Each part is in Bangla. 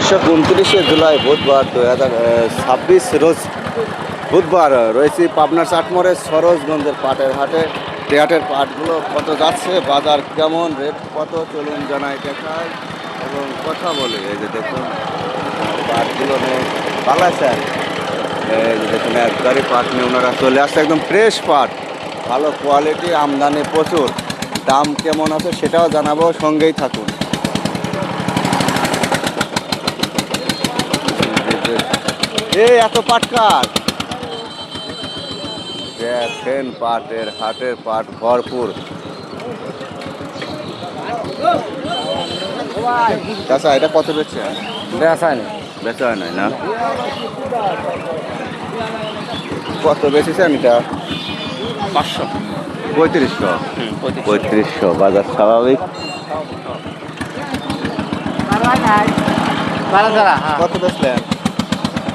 দর্শক 29শে জুলাই বুধবার 2026 রোজ বুধবার রয়েছি পাবনার চাটমোড়ের সরোজগঞ্জের পাটের হাটে। হাটের পাটগুলো কত যাচ্ছে, বাজার কেমন, রেট কত, চলুন জানাই দেখায় এবং কথা বলে। এই যে দেখুন পাটগুলো নেই, ভালো আছেন? এই যে দেখুন একবারই পাট নিয়ে ওনারা চলে আসছে, একদম ফ্রেশ পাট, ভালো কোয়ালিটি, আমদানি প্রচুর। দাম কেমন আছে সেটাও জানাবো, সঙ্গেই থাকুন। এই এত পাট কার দেখেন, পাটের হাটের পাট ভরপুর। চাচা এটা কত বেচছে? বেচা হয় নাই না, কত বেচেছেন এটা? 500 3500 বাজার স্বাভাবিক। কত বেচলেন?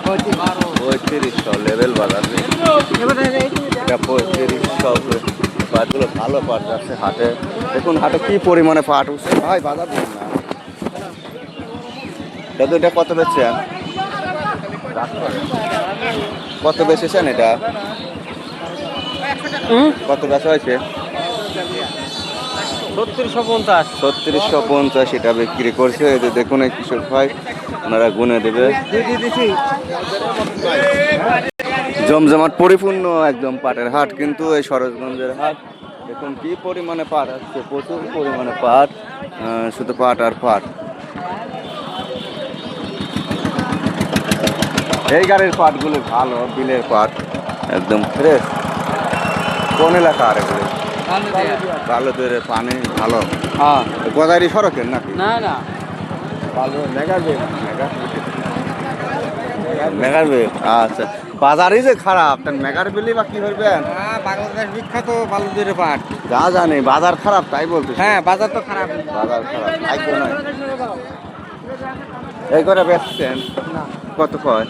3500 লেভেল বাজার। এটা 3500 পাটগুলো ভালো পাট যাচ্ছে হাটে। দেখুন হাটে কি পরিমাণে পাট উঠছে ভাই, বাজার দিন না। দাদু এটা কত বেচছেন? কত বেচেছেন এটা? কত বেচা হয়েছে? 3650 এটা বিক্রি করছে। এই যে দেখুন এই কৃষক ভাই, ওনারা গুনে দেবে। জমজমাট পরিপূর্ণ একদম পাটের হাট কিন্তু এই সরোজগঞ্জের হাট। দেখুন কি পরিমাণে পাট আসছে, প্রচুর পরিমাণে পাট, শুধু পাট আর পাট। এই গাড়ির পাটগুলো ভালো, বিলের পাট, একদম ফ্রেশ। কোন এলাকা? আর এগুলো ভালো দূরে পানি ভালো। গোদাগাড়ি সড়কের নাকি? না না, মেগারবে। আচ্ছা, বাজারই যে খারাপ, তার মেগার বিলি বা কি করবেন? বাংলাদেশ বিখ্যাত বালুদের পাট। যা জানি বাজার খারাপ তাই বলতে। হ্যাঁ, বাজার তো খারাপ। বাজার খারাপ, ভাগ্য নয়। এই করে বেচছেন কত কয়?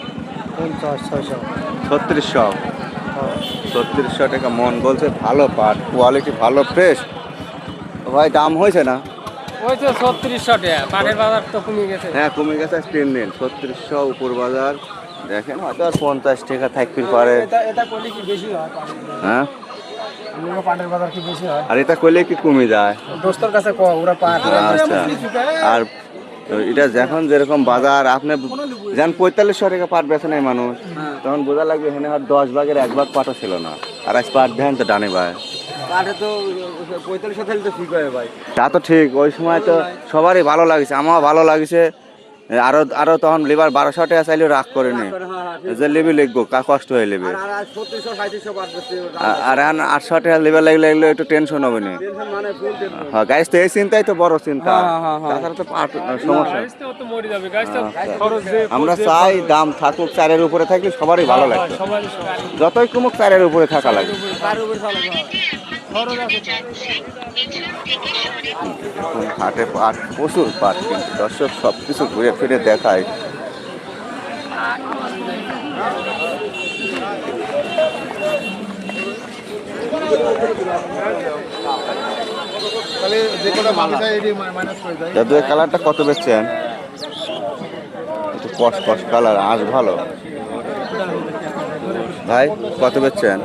3600 টাকা মন বলছে। ভালো পাট, কোয়ালিটি ভালো, ফ্রেশ। ভাই দাম হয়েছে না? ওই তো 3600 টাকা। পাটের বাজার তো কমে গেছে। হ্যাঁ কমে গেছে, 3 দিন 3600 উপর বাজার। দেখেন হয়তো আর 50 টাকা থাকতে পারে। এটা করলে কি বেশি হয়? হ্যাঁ, পাটের বাজার কি বেশি হয়? আর এটা করলে কি কমে যায়? দোস্তর কাছে ওরা পাট। আচ্ছা, আর এটা যখন যেরকম বাজার, আপনি যেন 4500 টাকা পাট বেছে নেয় মানুষ, তখন বোঝা লাগবে এখানে আর 10 ভাগের 1 ভাগ পাটও ছিল না। আর আজ পাট দেন তো ডানে ভাই, পাটে তো 4500 থাকলে তো ঠিক হয় ভাই। তা তো ঠিক। ওই সময় তো সবারই ভালো লাগছে, আমারও ভালো লাগছে। আরো তখন লিবার 1200 টাকা চাইলেও রাগ করেনি, যে লিবি লিখবো কষ্ট হয়ে লিবে। আর 800 টাকা লিবার লাগলে একটু টেনশন হবে না। হ্যাঁ গাইস, তো এই চিন্তাই তো বড় চিন্তা, তাছাড়া তো পাট সমস্যা। আমরা চাই দাম থাকুক 4-এর উপরে, থাকলে সবারই ভালো লাগবে। যতই কমুক 4-এর উপরে থাকা লাগবে। হাটে পাট, প্রচুর পাট, কিন্তু দর্শক সব কিছু ঘুরে ফিরে দেখায়। দাদু এই কালারটা কত বেচছেন? একটু কস কালার, আঁশ ভালো। ভাই কত বেচছেন?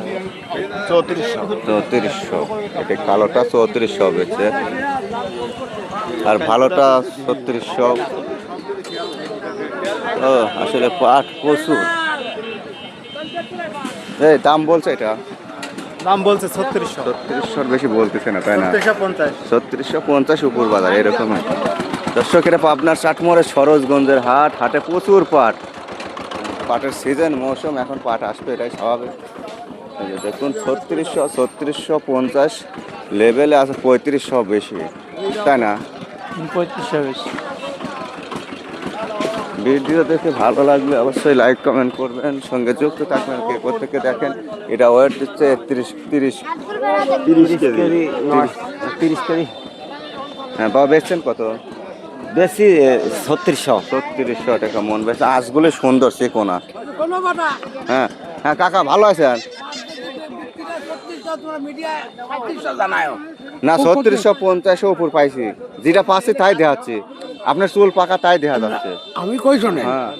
3400। এটা কালোটা 3400 বেচছে, আর ভালোটা 3600। ও আসলে পাট প্রচুর। এই দাম বলছে, এটা দাম বলছে 3600। 3600 বেশি বলতেছে না তাই না? 3650। 3650 উপর বাজার এরকমই। দর্শক এটা পাবনার চাটমোড়ের সরোজগঞ্জের হাট। হাটে প্রচুর পাট, পাটের সিজন, মৌসুম, এখন পাট আসবে, এটাই স্বাভাবিক। এই যে দেখুন 3650 লেভেলে আছে, 3500 বেশি তাই না? 3500 বেশি। ভিডিও দেখে ভালো লাগলে অবশ্যই লাইক কমেন্ট করবেন, সঙ্গে যুক্ত থাকবেন। কে কোথেকে দেখেন? এটা ওয়েট দিচ্ছে 30 কেজি। হ্যাঁ বাবা, বেচছেন কত? বেশি 3600 টাকা মন বেচে। আঁশগুলো সুন্দর, চিকোনা। হ্যাঁ হ্যাঁ কাকা ভালো আছেন? না 3650 উপর পাইছি, যেটা পাচ্ছি তাই দেখাচ্ছি। আপনার চুল পাকা তাই দেখা যাচ্ছে। আমি কই শোনে হ্যাঁ,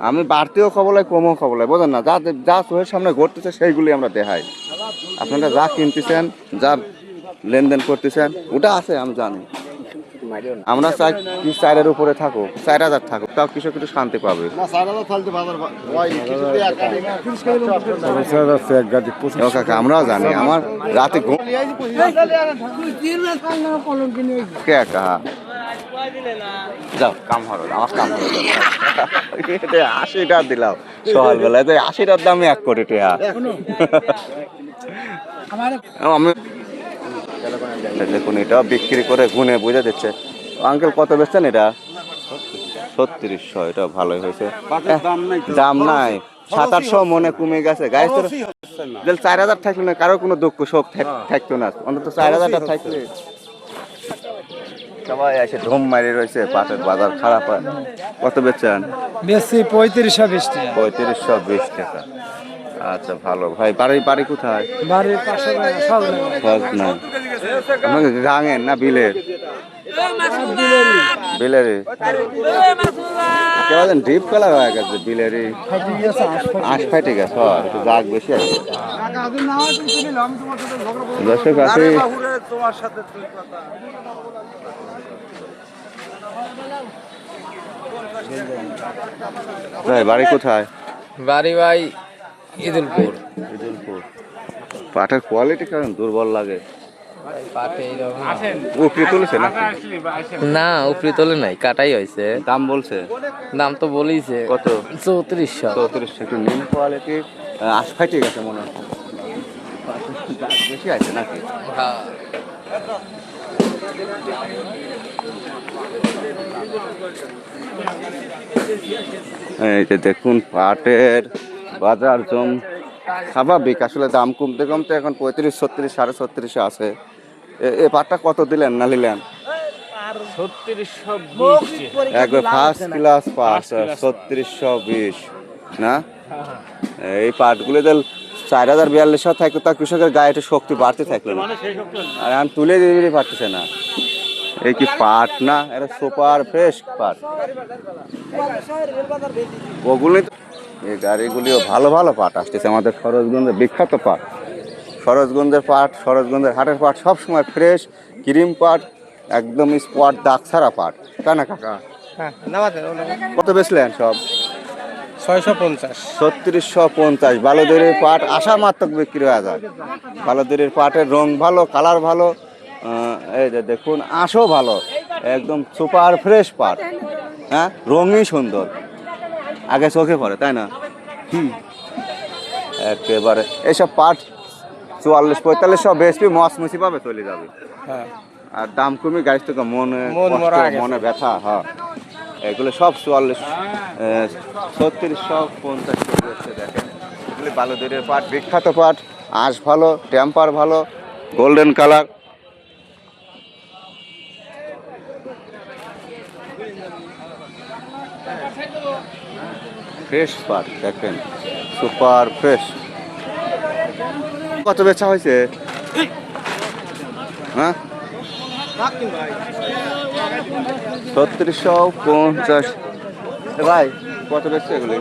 আমি বাড়তেও খবলাই কমও খবলাই, বোঝেন না, যা যা চোখের সামনে ঘটতেছে সেইগুলি আমরা দেখাই। আপনারা যা কিনতেছেন, যা লেনদেন করতেছেন, ওটা আছে আমি জানি। আমরা চাই কি 4-এর উপরে থাকুক, 4000 থাকুক, তাও কৃষক একটু শান্তি পাবে। ও কাকা, আমরাও জানি, আমার রাতে ঘুম কে কাহা যাও কাম হলো, আমার কাম হলো। 80 দিলাম সকালবেলায়, 80 দামে 1 কোটি টাকা। আমি দেখুন, এটা বিক্রি করে গুনে বুঝে দিচ্ছে। আঙ্কেল কত বেচছেন এটা? 3600, এটা ভালোই হয়েছে। দাম নাই, 700-800 মনে কমে গেছে গায়ে তোর। 4000 থাকলে না কারো কোনো দুঃখ শোক থাকতো না, অন্তত 4000 থাকলে। সবাই এসে ঢোম মারি রয়েছে, পাটের বাজার খারাপ। কত বেচছেন? বেশি 3520 টাকা। 3520 টাকা। আচ্ছা ভালো ভাই। বাড়ি কোথায়? বাড়ির পাশে সব না আমাকে গাঙের না বিলের? বিলেরই কেমন ডিপ কালার হয়ে গেছে বিলেরই, আঁশ ফাইটে গেছে, একটু দাগ বেশি আছে। দর্শক আছে ভাই। বাড়ি কোথায়? বাড়ি ভাই ইদুলপুর। ইদুলপুর। পাটের কোয়ালিটি কেমন? দুর্বল লাগে। উপরি তুলেছে নাকি? না উপরি তোলে নাই, কাটাই হয়েছে। দাম বলছে? দাম তো বলেইছে কত? 3400। 3400। একটু নিম কোয়ালিটির, আঁশ ফাইটে গেছে মনে হচ্ছে, দাগ বেশি আছে নাকি? হ্যাঁ। এই যে দেখুন, পাটের বাজার জম স্বাভাবিক, আসলে দাম কমতে কমতে এখন 35, 36, 36.5 আছে। এই পাটটা কত দিলেন না নিলেন? 3620 একবার ফার্স্ট ক্লাস পাট 3620 না? এই পাটগুলো দিল 4042 থাকতো, তা কৃষকের গায়ে একটু শক্তি বাড়তে থাকলো না, আর এখন তুলে দিতে পারতেছে না। এই কি পাট না, এটা সুপার ফ্রেশ পাট। ওগুলি এই গাড়িগুলিও ভালো ভালো পাট আসতেছে আমাদের সরোজগঞ্জের বিখ্যাত পাট। সরোজগঞ্জের পাট, সরোজগঞ্জের হাটের পাট সবসময় ফ্রেশ ক্রিম পাট, একদম স্পট দাগ ছাড়া পাট, তাই না কাকা? কত বেচলেন সব? 650। 3650। বালুদুরের পাট আশা মাত্রক বিক্রি হয়ে যায়। বালুদুরের পাটের রং ভালো, কালার ভালো, এই যে দেখুন আঁশও ভালো, একদম সুপার ফ্রেশ পাট। হ্যাঁ, রঙই সুন্দর, আগে চোখে পড়ে, তাই না? একেবারে এইসব পাট 44-45 বেশি মচমুচি পাবে, চলে যাবে। আর দাম কমে গাছ থেকে মনে মনে ব্যথা। হ্যাঁ, এগুলো সব 3650 দেখেন। এগুলি বালুদুরের পাট, বিখ্যাত পাট, আঁশ ভালো, টেম্পার ভালো, গোল্ডেন কালার। ফ্রেশ পাট দেখেন, সুপার ফ্রেশ। কত বেচা হয়েছে? হ্যাঁ, 3650। ভাই কত বেচছে এগুলি?